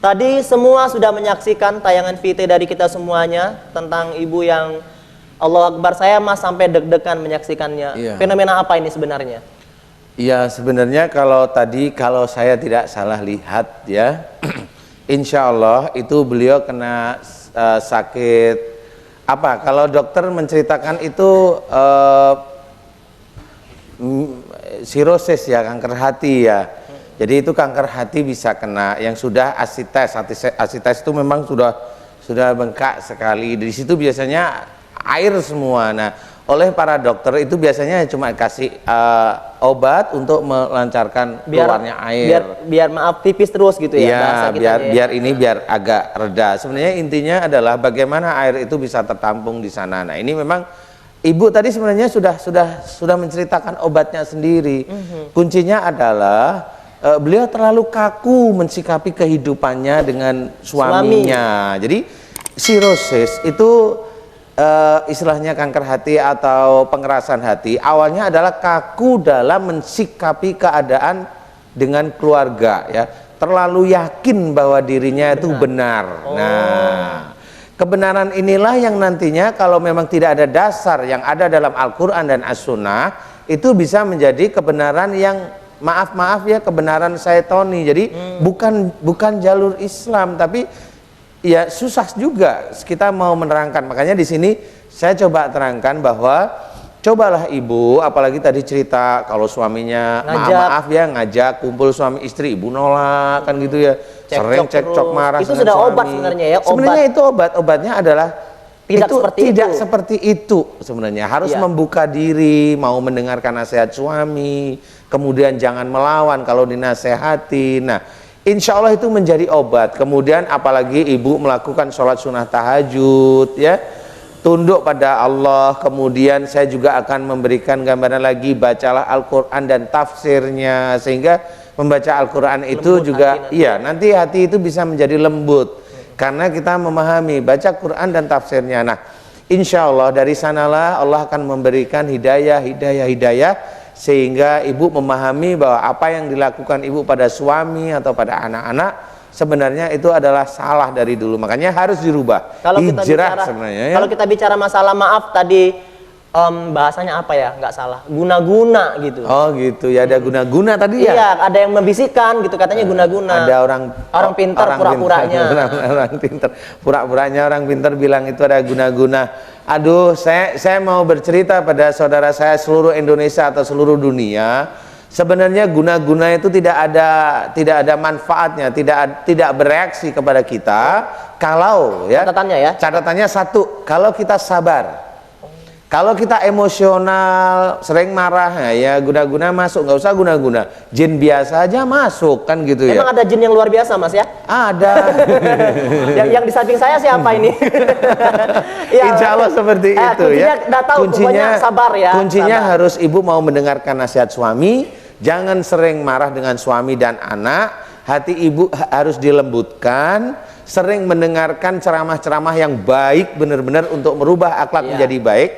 Tadi semua sudah menyaksikan tayangan VT dari kita semuanya tentang ibu yang Allah Akbar, saya mas sampai deg-degan menyaksikannya. Iya. Fenomena apa ini sebenarnya? Iya, sebenarnya kalau saya tidak salah lihat ya, insya Allah itu beliau kena sakit apa? Kalau dokter menceritakan itu sirosis ya, kanker hati ya. Jadi itu kanker hati bisa kena yang sudah asites itu memang sudah bengkak sekali. Di situ biasanya air semua. Nah, oleh para dokter itu biasanya cuma kasih obat untuk melancarkan keluarnya air. Biar maaf tipis terus gitu ya. Iya, biar biar agak reda. Sebenarnya intinya adalah bagaimana air itu bisa tertampung di sana. Nah, ini memang ibu tadi sebenarnya sudah menceritakan obatnya sendiri. Kuncinya adalah beliau terlalu kaku mensikapi kehidupannya dengan suaminya. Jadi sirosis itu istilahnya kanker hati atau pengerasan hati awalnya adalah kaku dalam mensikapi keadaan dengan keluarga ya, terlalu yakin bahwa dirinya itu benar. Nah, kebenaran inilah yang nantinya kalau memang tidak ada dasar yang ada dalam Al-Quran dan As-Sunnah itu bisa menjadi kebenaran yang maaf ya, kebenaran syaitoni. Jadi bukan jalur Islam, tapi ya susah juga kita mau menerangkan. Makanya di sini saya coba terangkan bahwa cobalah ibu, apalagi tadi cerita kalau suaminya maaf ya ngajak kumpul suami istri, ibu nolak kan gitu ya, sering cekcok marah. Itu sudah obat sebenarnya ya. Sebenarnya itu obatnya adalah tidak itu. seperti itu sebenarnya. Harus membuka diri, mau mendengarkan nasihat suami, kemudian jangan melawan kalau dinasehati. Nah, insya Allah itu menjadi obat. Kemudian apalagi ibu melakukan sholat sunnah tahajud ya, tunduk pada Allah. Kemudian saya juga akan memberikan gambaran lagi, bacalah Al-Quran dan tafsirnya, sehingga membaca Al-Quran itu lembut juga nanti hati itu bisa menjadi lembut karena kita memahami baca Quran dan tafsirnya. Nah, insya Allah dari sanalah Allah akan memberikan hidayah sehingga ibu memahami bahwa apa yang dilakukan ibu pada suami atau pada anak-anak sebenarnya itu adalah salah dari dulu. Makanya harus dirubah. Kalau kita bicara sebenarnya ya. Kalau kita bicara masalah maaf tadi bahasanya apa ya? Nggak salah. Guna-guna gitu. Oh gitu ya, ada guna-guna tadi ya. Iya, ada yang membisikkan gitu katanya guna-guna. Ada orang pintar pura-puranya. Orang pintar pura-puranya, orang pintar bilang itu ada guna-guna. Aduh, saya mau bercerita pada saudara saya seluruh Indonesia atau seluruh dunia. Sebenarnya guna-guna itu tidak ada manfaatnya, tidak bereaksi kepada kita kalau ya. Catatannya satu, kalau kita sabar. Kalau kita emosional, sering marah, ya guna-guna masuk, nggak usah guna-guna. Jin biasa aja masuk kan gitu ya. Emang ada jin yang luar biasa mas ya? Ada. yang di samping saya siapa ini? Ya, insya Allah seperti itu ya. Kuncinya sabar ya. Kuncinya sabar. harus ibu mau mendengarkan nasihat suami, jangan sering marah dengan suami dan anak. Hati ibu harus dilembutkan, sering mendengarkan ceramah-ceramah yang baik benar-benar untuk merubah akhlak menjadi baik.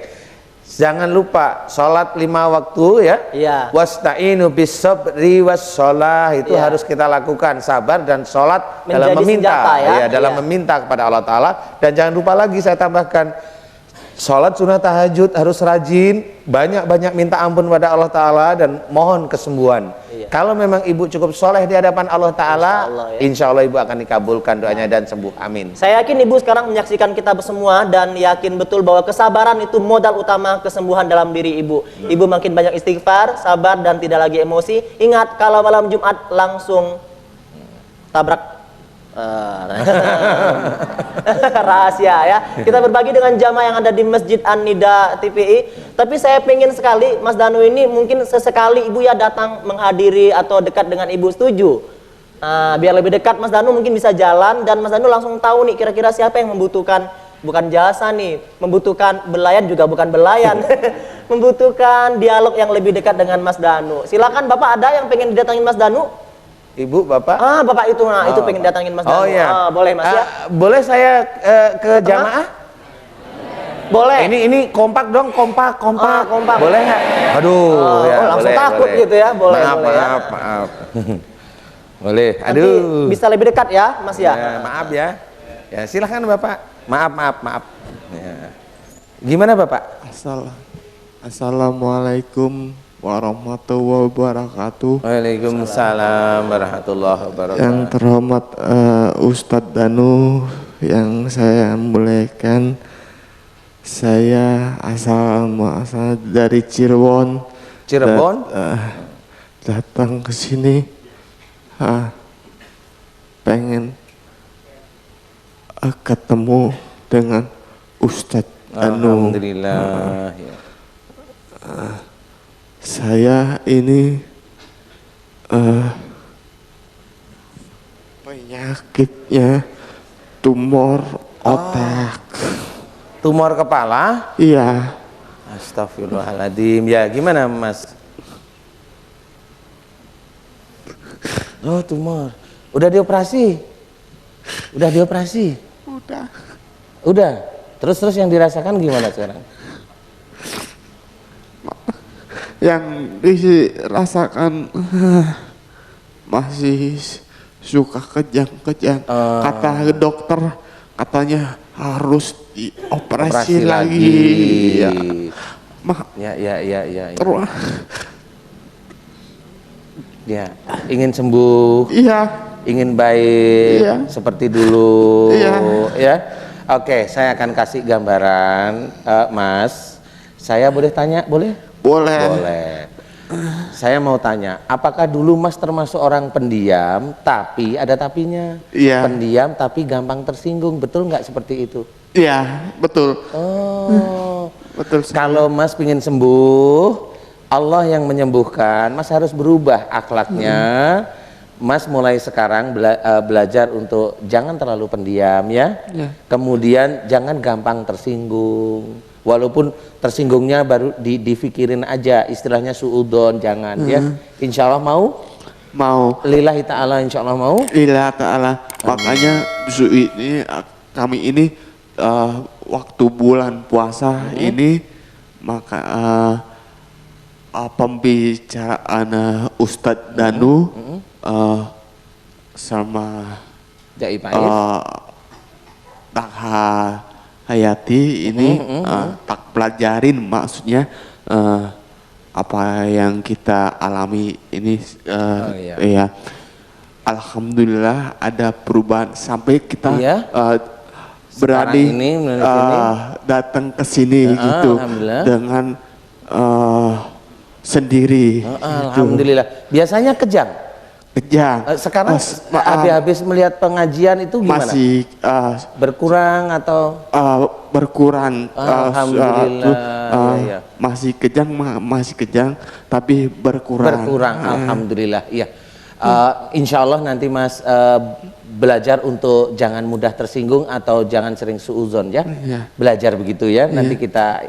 Jangan lupa sholat 5 waktu ya. Wasta'inu bis-sabri was-sholah, itu harus kita lakukan, sabar dan sholat dalam meminta dalam meminta kepada Allah Ta'ala. Dan jangan lupa lagi saya tambahkan, sholat sunnah tahajud harus rajin, banyak-banyak minta ampun pada Allah Ta'ala dan mohon kesembuhan. Kalau memang ibu cukup soleh di hadapan Allah Ta'ala, insya Allah ibu akan dikabulkan doanya dan sembuh, amin. Saya yakin ibu sekarang menyaksikan kita semua dan yakin betul bahwa kesabaran itu modal utama kesembuhan dalam diri ibu. Ibu makin banyak istighfar, sabar dan tidak lagi emosi. Ingat, kalau malam Jumat langsung tabrak rahasia ya. Kita berbagi dengan jamaah yang ada di Masjid An-Nida TPI. Tapi saya pengen sekali Mas Danu ini mungkin sesekali ibu ya datang menghadiri atau dekat dengan ibu, setuju? Biar lebih dekat Mas Danu mungkin bisa jalan dan Mas Danu langsung tahu nih kira-kira siapa yang membutuhkan, bukan jasa nih, membutuhkan belayan juga bukan belayan. Membutuhkan dialog yang lebih dekat dengan Mas Danu. Silakan Bapak, ada yang pengen didatangin Mas Danu? Ibu, Bapak? Bapak itu, itu pengen datangin Mas Danu. Boleh Mas ya? Boleh saya ke jamaah? Boleh. Ini kompak dong, kompak. Boleh nggak? Aduh, langsung boleh, takut boleh. gitu ya. Boleh, maaf. Boleh. Nanti Aduh. bisa lebih dekat ya, Mas ya. Ya, maaf ya. Ya, silahkan Bapak. Maaf. Ya. Gimana Bapak? Assalamualaikum warahmatullahi wabarakatuh. Waalaikumsalam warahmatullahi wabarakatuh. Yang terhormat Ustadz Danu, yang saya muliakan, saya asal dari Cirebon. Datang ke sini pengen ketemu dengan Ustadz Danu. Alhamdulillah. Ya. Saya ini penyakitnya tumor otak. Tumor kepala? Iya. Astagfirullahaladzim. Ya, gimana Mas? Oh, tumor. Udah dioperasi? Udah. Terus yang dirasakan gimana sekarang? Yang dirasakan masih suka kejang-kejang. Kata dokter katanya harus dioperasi lagi. Ya. Terus Ya, ingin sembuh. iya. Ingin baik. Iya. Seperti dulu. Iya. Ya. Oke, saya akan kasih gambaran, Mas. Saya boleh tanya, boleh? Boleh. Saya mau tanya, apakah dulu Mas termasuk orang pendiam, tapi ada tapinya? Iya. Pendiam tapi gampang tersinggung, betul nggak seperti itu? Iya, betul. Oh, Betul. kalau Mas ingin sembuh, Allah yang menyembuhkan, Mas harus berubah akhlaknya. Mas mulai sekarang belajar untuk jangan terlalu pendiam ya. Kemudian jangan gampang tersinggung. Walaupun tersinggungnya baru difikirin aja, istilahnya suudon, jangan ya. Insya Allah mau? Lillahi ta'ala, insya Allah mau? Lillahi ta'ala. Makanya kami ini waktu bulan puasa ini maka pembicaraan Ustadz Danu sama Jai Pais. Takha Hayati ini tak pelajarin, maksudnya apa yang kita alami ini ya. Alhamdulillah ada perubahan sampai kita berani datang ke sini gitu dengan sendiri. Alhamdulillah. Biasanya kejang. Sekarang habis melihat pengajian itu gimana? Masih berkurang atau berkurang. Alhamdulillah. Masih kejang tapi berkurang. Alhamdulillah. Iya. Insya Allah nanti Mas belajar untuk jangan mudah tersinggung atau jangan sering suuzon ya. Belajar begitu ya. Nanti kita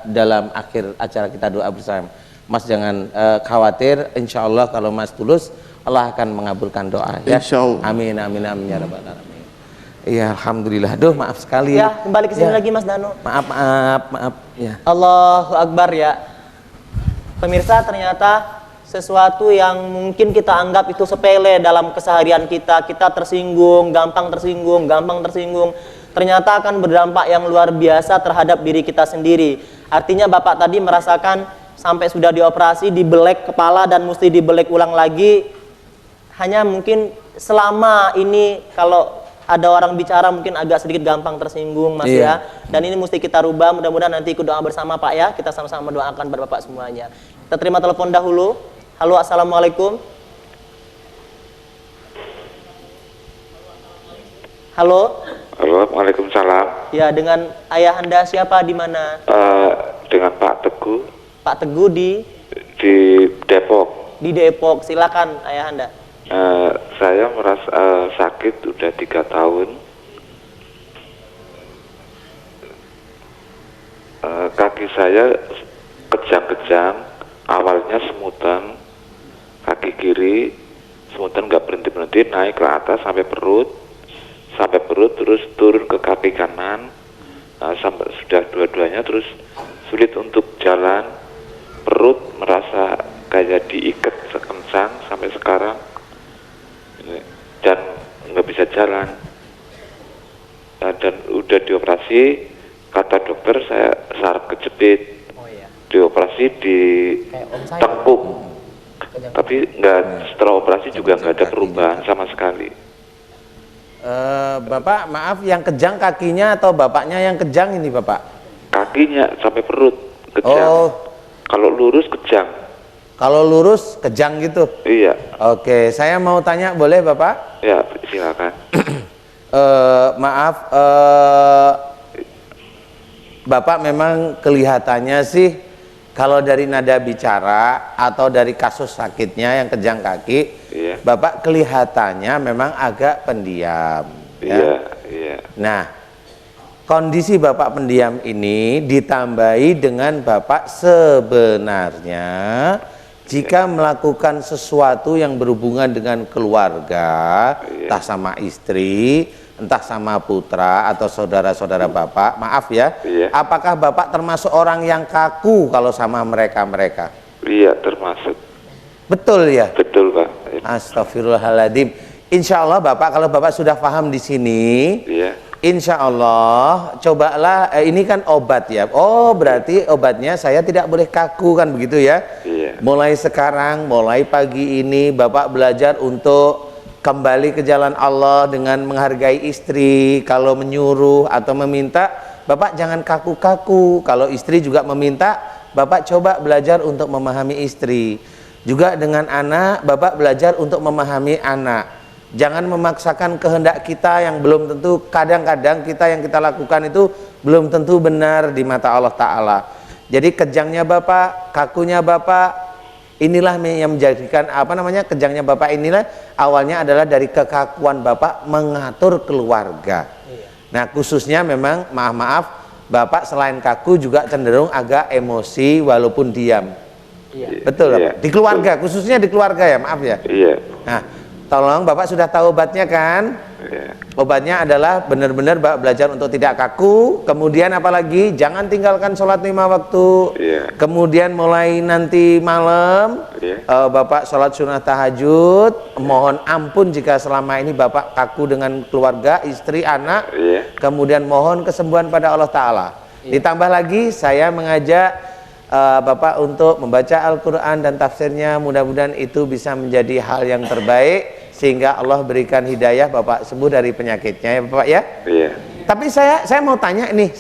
dalam akhir acara kita doa bersama. Mas jangan khawatir. Insya Allah kalau Mas tulus, Allah akan mengabulkan doa ya. Amin ya rabbal alamin. Iya, alhamdulillah. Aduh, maaf sekali. Ya, kembali ke sini lagi Mas Danu. Maaf ya. Allahu Akbar ya. Pemirsa, ternyata sesuatu yang mungkin kita anggap itu sepele dalam keseharian kita tersinggung, gampang tersinggung, ternyata akan berdampak yang luar biasa terhadap diri kita sendiri. Artinya Bapak tadi merasakan sampai sudah dioperasi, dibelek kepala dan mesti dibelek ulang lagi. Hanya mungkin selama ini kalau ada orang bicara mungkin agak sedikit gampang tersinggung Mas ya. Dan ini mesti kita rubah, mudah-mudahan nanti ikut doa bersama Pak ya. Kita sama-sama doakan buat Bapak semuanya. Kita terima telepon dahulu. Halo, assalamualaikum. Halo. Halo, waalaikumsalam. Ya, dengan ayah Anda siapa, di mana? Dengan Pak Teguh. Pak Teguh di Depok. Di Depok, silakan ayah Anda. Saya merasa sakit udah 3 tahun. Kaki saya kejang-kejang, awalnya semutan, kaki kiri semutan nggak berhenti naik ke atas sampai perut terus turun ke kaki kanan, sampai sudah dua-duanya, terus sulit untuk jalan, perut merasa kayak diikat sekencang sampai sekarang. dan nggak bisa jalan. Nah, dan udah dioperasi, kata dokter saya saraf kejepit. Oh iya. Dioperasi di Kayak om saya. tengkuk, tapi nggak, setelah operasi juga nggak ada perubahan sama sekali. Bapak maaf, yang kejang kakinya atau bapaknya yang kejang ini Bapak? Kakinya sampai perut kejang. Oh, Kalau lurus kejang. kalau lurus kejang gitu. Iya. Oke, saya mau tanya boleh Bapak? Ya, silakan. Maaf, Bapak memang kelihatannya sih kalau dari nada bicara atau dari kasus sakitnya yang kejang kaki, Iya. Bapak kelihatannya memang agak pendiam. Iya, iya. Nah, kondisi Bapak pendiam ini ditambahi dengan Bapak sebenarnya jika melakukan sesuatu yang berhubungan dengan keluarga, entah sama istri, entah sama putra atau saudara-saudara Bapak, maaf ya, apakah Bapak termasuk orang yang kaku kalau sama mereka-mereka? Iya, termasuk. Betul ya? Betul, Pak. Astagfirullahaladzim. Insya Allah Bapak, kalau Bapak sudah paham di sini, Iya. insya Allah cobalah, ini kan obat ya. Oh berarti obatnya saya tidak boleh kaku kan begitu ya? Iya. Mulai sekarang, mulai pagi ini Bapak belajar untuk kembali ke jalan Allah dengan menghargai istri. Kalau menyuruh atau meminta, Bapak jangan kaku-kaku. Kalau istri juga meminta, Bapak coba belajar untuk memahami istri. Juga dengan anak, Bapak belajar untuk memahami anak. Jangan memaksakan kehendak kita yang belum tentu, kadang-kadang kita yang kita lakukan itu belum tentu benar di mata Allah Ta'ala. Jadi kejangnya Bapak, kakunya Bapak, inilah yang menjadikan kejangnya Bapak inilah awalnya adalah dari kekakuan Bapak mengatur keluarga. Nah khususnya memang maaf Bapak selain kaku juga cenderung agak emosi walaupun diam. Betul Bapak? Di keluarga, khususnya di keluarga ya, maaf ya. Iya. Nah, tolong Bapak sudah tahu obatnya kan? Iya. Obatnya adalah benar-benar Bapak belajar untuk tidak kaku. Kemudian apalagi jangan tinggalkan sholat 5 waktu. Iya. Kemudian mulai nanti malam Bapak sholat sunnah tahajud. Mohon ampun jika selama ini Bapak kaku dengan keluarga, istri, anak. Kemudian mohon kesembuhan pada Allah Ta'ala. Ditambah lagi saya mengajak Bapak untuk membaca Al-Quran dan tafsirnya, mudah-mudahan itu bisa menjadi hal yang terbaik sehingga Allah berikan hidayah Bapak sembuh dari penyakitnya ya Bapak ya. Iya. Tapi saya mau tanya nih,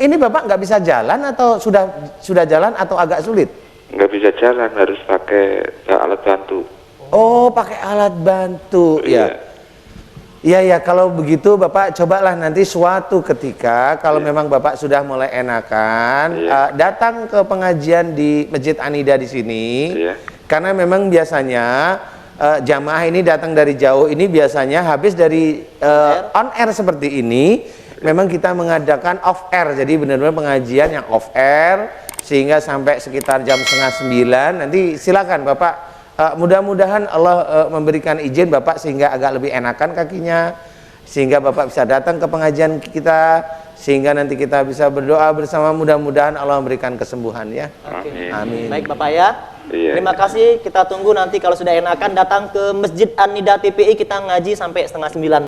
ini Bapak nggak bisa jalan atau sudah jalan atau agak sulit? Nggak bisa jalan, harus pakai alat bantu. Oh, pakai alat bantu ya. Iya, kalau begitu Bapak cobalah nanti suatu ketika kalau memang Bapak sudah mulai enakan, datang ke pengajian di Masjid An-Nida di sini. Karena memang biasanya jamaah ini datang dari jauh ini biasanya habis dari on air seperti ini, memang kita mengadakan off air. Jadi benar-benar pengajian yang off air sehingga sampai sekitar jam 8:30. Nanti silakan Bapak. Mudah-mudahan Allah memberikan izin Bapak sehingga agak lebih enakan kakinya, sehingga Bapak bisa datang ke pengajian kita, sehingga nanti kita bisa berdoa bersama, mudah-mudahan Allah memberikan kesembuhan ya. Amin. Baik Bapak ya. Terima kasih, kita tunggu nanti kalau sudah enakan datang ke Masjid An-Nida TPI, kita ngaji sampai 8:30.